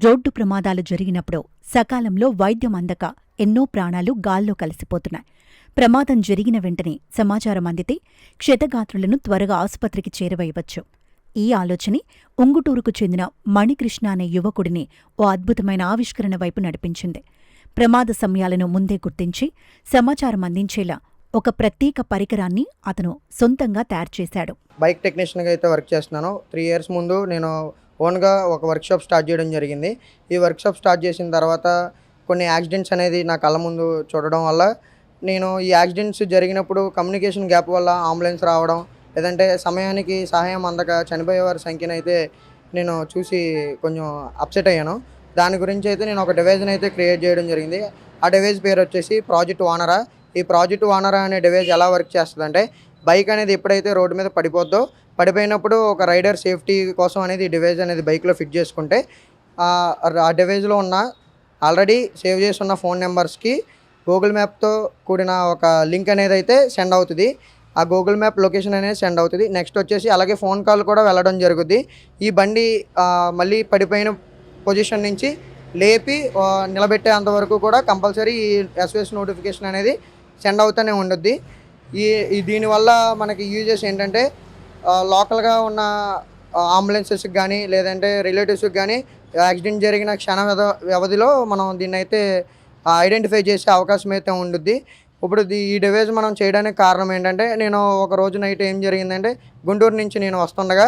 Road ప్రమాదాలు జరిగినప్పుడు సకాలంలో వైద్యం అందక ఎన్నో ప్రాణాలు గాల్లో కలిసిపోతున్నాయి. ప్రమాదం జరిగిన వెంటనే సమాచారం అందితే క్షతగాత్రులను త్వరగా ఆసుపత్రికి చేరవేయవచ్చు. ఈ ఆలోచనే ఉంగుటూరుకు చెందిన మణికృష్ణ అనే యువకుడిని ఓ అద్భుతమైన ఆవిష్కరణ వైపు నడిపించింది. ప్రమాద సమయాలను ముందే గుర్తించి సమాచారం అందించేలా ఒక ప్రత్యేక పరికరాన్ని అతను సొంతంగా తయారుచేశాడు. బైక్ టెక్నీషియన్గా అయితే వర్క్ చేస్తున్నాను. 3 years ముందు నేను ఓన్గా ఒక వర్క్షాప్ స్టార్ట్ చేయడం జరిగింది. ఈ వర్క్షాప్ స్టార్ట్ చేసిన తర్వాత కొన్ని యాక్సిడెంట్స్ అనేది నా కళ్ళ ముందు చూడడం వల్ల నేను ఈ యాక్సిడెంట్స్ జరిగినప్పుడు కమ్యూనికేషన్ గ్యాప్ వల్ల అంబులెన్స్ రావడం, లేదంటే సమయానికి సహాయం అందక చనిపోయేవారి సంఖ్యనైతే నేను చూసి కొంచెం అప్సెట్ అయ్యాను. దాని గురించి అయితే నేను ఒక డివైజ్ని అయితే క్రియేట్ చేయడం జరిగింది. ఆ డివైజ్ పేరు వచ్చేసి ప్రాజెక్ట్ వానరా. ఈ ప్రాజెక్ట్ వానరా అనే డివైజ్ ఎలా వర్క్ చేస్తుందంటే, బైక్ అనేది ఎప్పుడైతే రోడ్డు మీద పడిపోద్దో, పడిపోయినప్పుడు ఒక రైడర్ సేఫ్టీ కోసం అనేది ఈ డివైజ్ అనేది బైక్లో ఫిట్ చేసుకుంటే ఆ డివైజ్లో ఉన్న ఆల్రెడీ సేవ్ చేసి ఉన్న ఫోన్ నెంబర్స్కి గూగుల్ మ్యాప్తో కూడిన ఒక లింక్ అనేది అయితే సెండ్ అవుతుంది. ఆ గూగుల్ మ్యాప్ లొకేషన్ అనేది సెండ్ అవుతుంది. నెక్స్ట్ వచ్చేసి అలాగే ఫోన్ కాల్ కూడా వెళ్ళడం జరుగుద్ది. ఈ బండి మళ్ళీ పడిపోయిన పొజిషన్ నుంచి లేపి నిలబెట్టేంత వరకు కూడా కంపల్సరీ ఈ ఎస్ఓఎస్ నోటిఫికేషన్ అనేది సెండ్ అవుతూనే ఉంటుంది. దీనివల్ల మనకి యూజెస్ ఏంటంటే, లోకల్గా ఉన్న అంబులెన్సెస్కి కానీ లేదంటే రిలేటివ్స్కి కానీ యాక్సిడెంట్ జరిగిన వ్యవధిలో మనం దీన్ని అయితే ఐడెంటిఫై చేసే అవకాశం అయితే ఉంటుంది. ఇప్పుడు ఈ డివైజ్ మనం చేయడానికి కారణం ఏంటంటే, నేను ఒక రోజు నైట్ ఏం జరిగిందంటే, గుంటూరు నుంచి నేను వస్తుండగా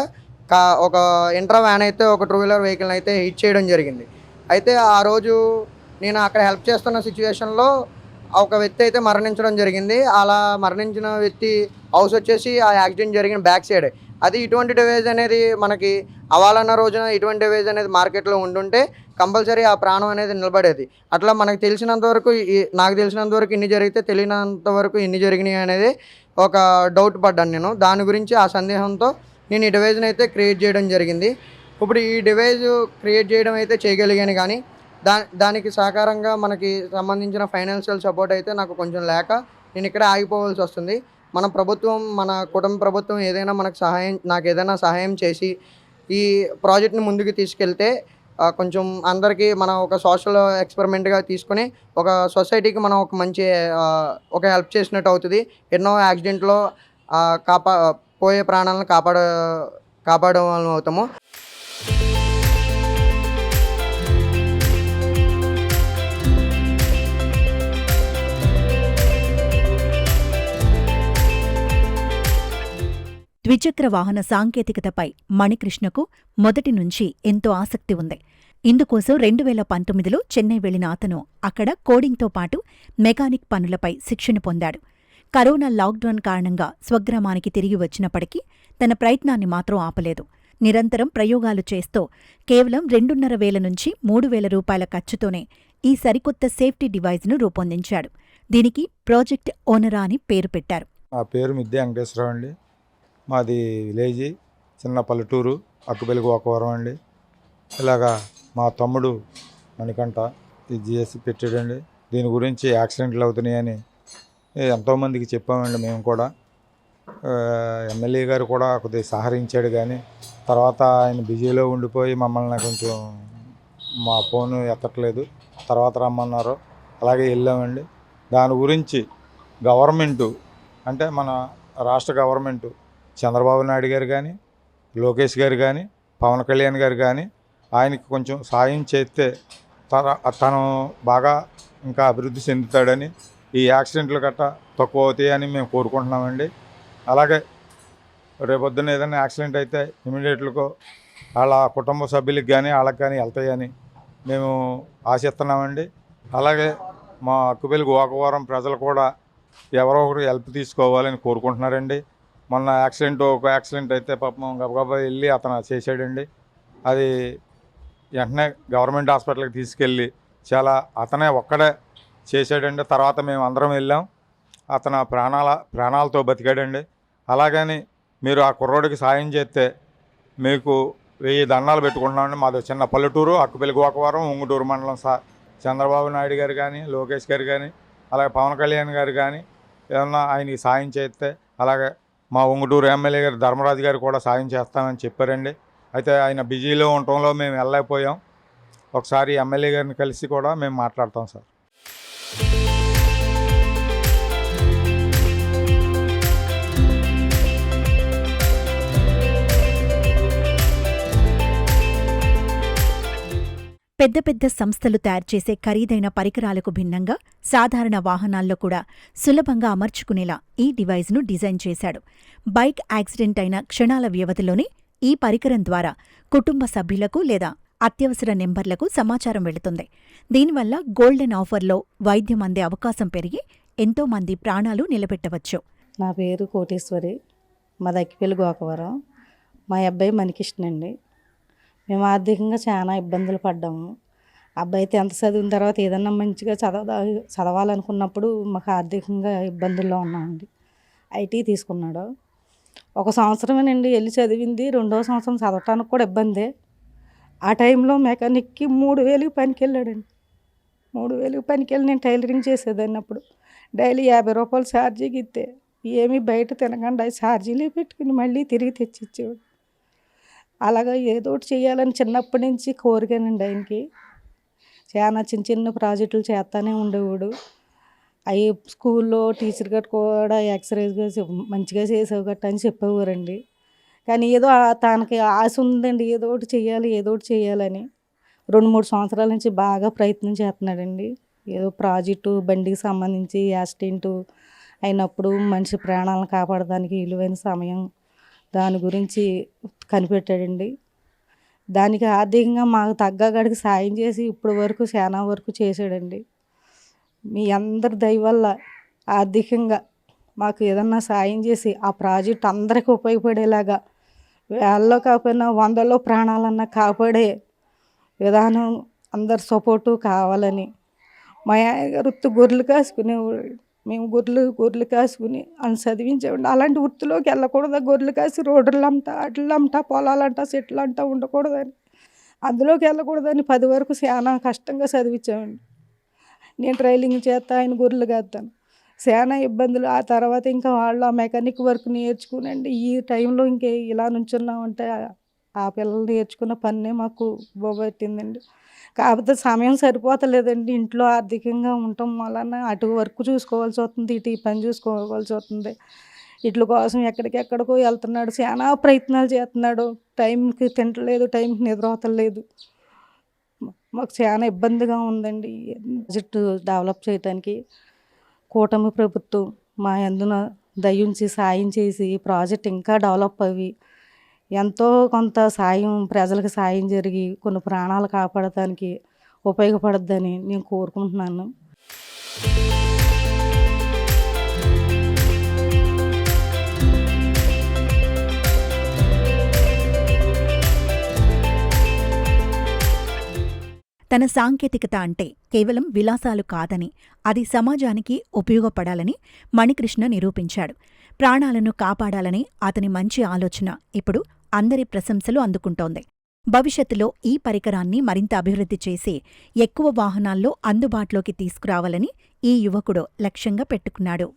ఒక ఇంట్రా వ్యాన్ అయితే ఒక 2-wheeler వెహికల్ని అయితే హిట్ చేయడం జరిగింది. అయితే ఆ రోజు నేను అక్కడ హెల్ప్ చేస్తున్న సిచ్యువేషన్లో ఒక వ్యక్తి అయితే మరణించడం జరిగింది. అలా మరణించిన వ్యక్తి హౌస్ వచ్చేసి ఆ యాక్సిడెంట్ జరిగిన బ్యాక్ సైడ్. అది ఇటువంటి డివైజ్ అనేది మనకి అవాలన్న రోజున ఇటువంటి డివైజ్ అనేది మార్కెట్లో ఉండుంటే కంపల్సరీ ఆ ప్రాణం అనేది నిలబడేది. అట్లా మనకు తెలిసినంతవరకు నాకు తెలిసినంతవరకు ఇన్ని జరిగితే తెలియనంతవరకు ఇన్ని జరిగినాయి అనేది ఒక డౌట్ పడ్డాను నేను. దాని గురించి ఆ సందేహంతో నేను ఈ డివైజ్ని అయితే క్రియేట్ చేయడం జరిగింది. ఇప్పుడు ఈ డివైజ్ క్రియేట్ చేయడం అయితే చేయగలిగాను, కానీ దానికి సహకారంగా మనకి సంబంధించిన ఫైనాన్షియల్ సపోర్ట్ అయితే నాకు కొంచెం లేక నేను ఇక్కడే ఆగిపోవాల్సి వస్తుంది. మన ప్రభుత్వం, మన కుటుంబ ప్రభుత్వం నాకు ఏదైనా సహాయం చేసి ఈ ప్రాజెక్ట్ని ముందుకు తీసుకెళ్తే కొంచెం అందరికీ మనం ఒక సోషల్ ఎక్స్పెరిమెంట్గా తీసుకొని ఒక సొసైటీకి మనం ఒక మంచి ఒక హెల్ప్ చేసినట్టు అవుతుంది. ఎన్నో యాక్సిడెంట్లో పోయే ప్రాణాలను కాపాడే వాళ్ళం అవుతాము. ద్విచక్ర వాహన సాంకేతికతపై మణికృష్ణకు మొదటి నుంచి ఎంతో ఆసక్తి ఉంది. ఇందుకోసం 2019లో చెన్నై వెళ్లిన అతను అక్కడ కోడింగ్తో పాటు మెకానిక్ పనులపై శిక్షణ పొందాడు. కరోనా లాక్డౌన్ కారణంగా స్వగ్రామానికి తిరిగి వచ్చినప్పటికీ తన ప్రయత్నాన్ని మాత్రం ఆపలేదు. నిరంతరం ప్రయోగాలు చేస్తూ కేవలం 2,500 నుంచి 3,000 రూపాయల ఖర్చుతోనే ఈ సరికొత్త సేఫ్టీ డివైజ్ను రూపొందించాడు. దీనికి ప్రాజెక్ట్ ఓనరా అని పేరు పెట్టారు. నా పేరు మిద్దె వెంకటేశ్వరరావు అండి. మాది విలేజీ, చిన్న పల్లెటూరు, అక్కుపల్లి గోకవరం అండి. ఇలాగా మా తమ్ముడు మణికంఠ ఈ జిఎస్సి పెట్టాడండి. దీని గురించి యాక్సిడెంట్లు అవుతున్నాయని ఎంతోమందికి చెప్పామండి. మేము కూడా ఎమ్మెల్యే గారు కూడా కొద్దిగా సహకరించాడు, కానీ తర్వాత ఆయన బిజీలో ఉండిపోయి మమ్మల్ని కొంచెం మా ఫోను ఎత్తట్లేదు. తర్వాత రమ్మన్నారు, అలాగే వెళ్ళామండి. దాని గురించి గవర్నమెంటు అంటే మన రాష్ట్ర గవర్నమెంటు చంద్రబాబు నాయుడు గారు కానీ, లోకేష్ గారు కానీ, పవన్ కళ్యాణ్ గారు కానీ ఆయనకి కొంచెం సాయం చేస్తే తను బాగా ఇంకా అభివృద్ధి చెందుతాడని, ఈ యాక్సిడెంట్లు గట్టా తక్కువ అవుతాయని మేము కోరుకుంటున్నామండి. అలాగే రేపొద్దున ఏదైనా యాక్సిడెంట్ అయితే ఇమీడియట్గా వాళ్ళ కుటుంబ సభ్యులకి కానీ వాళ్ళకి కానీ వెళ్తాయని మేము ఆశిస్తున్నామండి. అలాగే మా అక్కుపల్లి గోకవరం ప్రజలు కూడా ఎవరో ఒకరు హెల్ప్ తీసుకోవాలని కోరుకుంటున్నారండి. మొన్న ఒక యాక్సిడెంట్ అయితే పాపం గబగబా వెళ్ళి అతను చేసాడండి. అది వెంటనే గవర్నమెంట్ హాస్పిటల్కి తీసుకెళ్ళి అతనే ఒక్కడే చేసాడండి. తర్వాత మేము అందరం వెళ్ళాం. అతను ప్రాణాలతో బతికాడండి. అలాగని మీరు ఆ కుర్రోడికి సాయం చేస్తే మీకు 1000 దండాలు పెట్టుకుంటున్నామండి. మాది చిన్న పల్లెటూరు, అక్కుపల్లి గోకవరం, ఉంగుటూరు మండలం. చంద్రబాబు నాయుడు గారు కానీ, లోకేష్ గారు కానీ, అలాగే పవన్ కళ్యాణ్ గారు కానీ ఏమన్నా ఆయనకి సాయం చేస్తే, అలాగే మా ఉంగుటూరు ఎమ్మెల్యే గారు ధర్మరాజు గారు కూడా సాయం చేస్తామని చెప్పారండి. అయితే ఆయన బిజీలో ఉండటంలో మేము వెళ్ళలేకపోయాం. ఒకసారి ఎమ్మెల్యే గారిని కలిసి కూడా మేము మాట్లాడతాం సార్. పెద్ద పెద్ద సంస్థలు తయారుచేసే ఖరీదైన పరికరాలకు భిన్నంగా సాధారణ వాహనాల్లో కూడా సులభంగా అమర్చుకునేలా ఈ డివైజ్ను డిజైన్ చేశాడు. బైక్ యాక్సిడెంట్ అయిన క్షణాల వ్యవధిలోనే ఈ పరికరం ద్వారా కుటుంబ సభ్యులకు లేదా అత్యవసర నెంబర్లకు సమాచారం వెళుతుంది. దీనివల్ల గోల్డెన్ ఆఫర్లో వైద్యం అందే అవకాశం పెరిగి ఎంతో మంది ప్రాణాలు నిలబెట్టవచ్చు. నా పేరు కోటేశ్వరి, మాది అక్కిపల్లి గోకవరం. మా అబ్బాయి మణికృష్ణ అండి. మేము ఆర్థికంగా చాలా ఇబ్బందులు పడ్డాము. అబ్బాయి 10th చదివిన తర్వాత ఏదన్నా మంచిగా చదవాలనుకున్నప్పుడు మాకు ఆర్థికంగా ఇబ్బందుల్లో ఉన్నామండి. ఐటీ తీసుకున్నాడు. 1 సంవత్సరమేనండి వెళ్ళి చదివింది. 2వ సంవత్సరం చదవటానికి కూడా ఇబ్బందే. ఆ టైంలో మెకానిక్కి 3,000 పనికి వెళ్ళాడండి. 3,000 పనికి వెళ్ళి నేను టైలరింగ్ చేసేదాన్ని. అప్పుడు డైలీ 50 రూపాయలు ఛార్జీకి ఇస్తే ఏమీ బయట తినకుండా ఛార్జీలే పెట్టుకుని మళ్ళీ తిరిగి తెచ్చిచ్చేవాడు. అలాగా ఏదో ఒకటి చేయాలని చిన్నప్పటి నుంచి కోరికానండి ఆయనకి. చాలా చిన్న చిన్న ప్రాజెక్టులు చేస్తానే ఉండేవాడు. అవి స్కూల్లో టీచర్ గట్ట కూడా ఎక్సర్సైజ్గా మంచిగా చేసావు గట్ట అని చెప్పేవారండి. కానీ ఏదో తనకి ఆశ ఉందండి, ఏదో ఒకటి చేయాలని. 2-3 సంవత్సరాల నుంచి బాగా ప్రయత్నం చేస్తున్నాడండి. ఏదో ప్రాజెక్టు బండికి సంబంధించి యాక్సిడెంట్ అయినప్పుడు మనిషి ప్రాణాలను కాపాడడానికి విలువైన సమయం దాని గురించి కనిపెట్టాడండి. దానికి ఆర్థికంగా మాకు తగ్గగాడికి సాయం చేసి ఇప్పుడు వరకు చాలా వరకు చేశాడండి. మీ అందరి దయ వల్ల ఆర్థికంగా మాకు ఏదన్నా సాయం చేసి ఆ ప్రాజెక్ట్ అందరికీ ఉపయోగపడేలాగా వేళ్ళలో కాకపోయినా 100లో ప్రాణాలన్నా కాపాడే విధానం అందరి సపోర్టు కావాలని. మా గారు గొర్రెలు కాసుకునేవాడు. మేము గొర్రెలు కాసుకుని అని చదివించేవాడి. అలాంటి వృత్తిలోకి వెళ్ళకూడదు. గొర్రెలు కాసి రోడ్లంట అట్లంట పొలాలంట చెట్లంట ఉండకూడదని, అందులోకి వెళ్ళకూడదని 10 వరకు చాలా కష్టంగా చదివించామండి. నేను ట్రైలింగ్ చేస్తా, ఆయన గొర్రెలు కాస్తాను. చాలా ఇబ్బందులు. ఆ తర్వాత ఇంకా వాళ్ళు ఆ మెకానిక్ వర్క్ నేర్చుకునండి. ఈ టైంలో ఇంకే ఇలా నుంచున్నామంటే ఆ పిల్లలు నేర్చుకున్న పన్నే మాకు బొబ్బెట్టిందండి. కాకపోతే సమయం సరిపోతలేదండి. ఇంట్లో ఆర్థికంగా ఉండటం వలన అటు వర్క్ చూసుకోవాల్సి వస్తుంది, ఇటు ఈ పని చూసుకోవాల్సి వస్తుంది. వీటి కోసం ఎక్కడికెక్కడికో వెళ్తున్నాడు. చాలా ప్రయత్నాలు చేస్తున్నాడు. టైంకి తింటలేదు, టైంకి నిద్ర అవతలేదు. మాకు చాలా ఇబ్బందిగా ఉందండి. ప్రాజెక్టు డెవలప్ చేయడానికి కూటమి ప్రభుత్వం మా యందున దయించి సాయం చేసి ప్రాజెక్ట్ ఇంకా డెవలప్ అవి ఎంతో కొంత సాయం ప్రజలకు సాయం జరిగి కొన్ని ప్రాణాలు కాపాడటానికి ఉపయోగపడద్దని నేను కోరుకుంటున్నాను. తన సాంకేతికత అంటే కేవలం విలాసాలు కాదని, అది సమాజానికి ఉపయోగపడాలని మణికృష్ణ నిరూపించాడు. ప్రాణాలను కాపాడాలని అతని మంచి ఆలోచన ఇప్పుడు అందరి ప్రశంసలు అందుకుంటోంది. భవిష్యత్తులో ఈ పరికరాన్ని మరింత అభివృద్ధి చేసి ఎక్కువ వాహనాల్లో అందుబాటులోకి తీసుకురావాలని ఈ యువకుడు లక్ష్యంగా పెట్టుకున్నాడు.